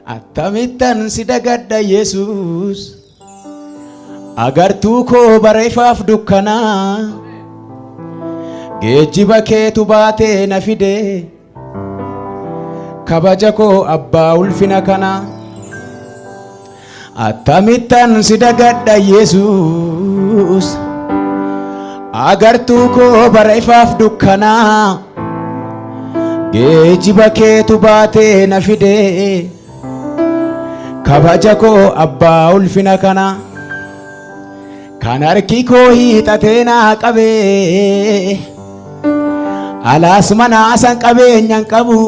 Attamittan si dagadda Yesuus agartuu koo bareefaaf dukkanaa geejjiba keetu baatee na fide kabaja koo abbaa ulfina kana. Attamittan si dagadda Yesuus agartuu koo bareefaaf dukkanaa geejjiba keetu baatee na fide kabaja koo abbaa ulfina kana. Kan harki koo hiixatee naa qabee alaas manaa san qabeenyan qabu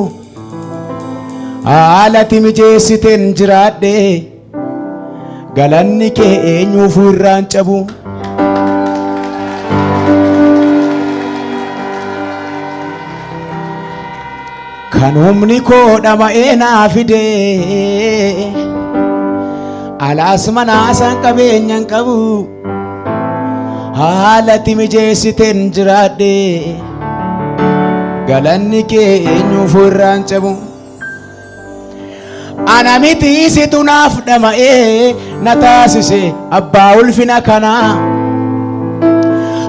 haalati mijeessiteen jiraadhe galanni kee eenyuuf irraan cabu. Kan humni koo dhama'ee naa fide alaas manaa san qabeenyan qabu haalati mijeessiteen jiraadhe galanni kee eenyuuf irraan cabu. Ana miti situ naaf dhama'ee na taasise abbaa ulfina kana.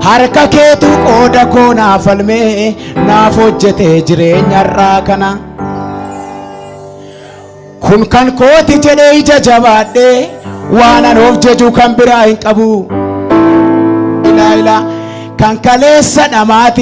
Harka keetu qooda koo naaf falmee naaf hojjete jireenya irraa kana. Kun kan kooti jedhee ija jabaadhe waan an of jaju kan biraa hin qabu. Ilaila kan kaleessa dhamaati.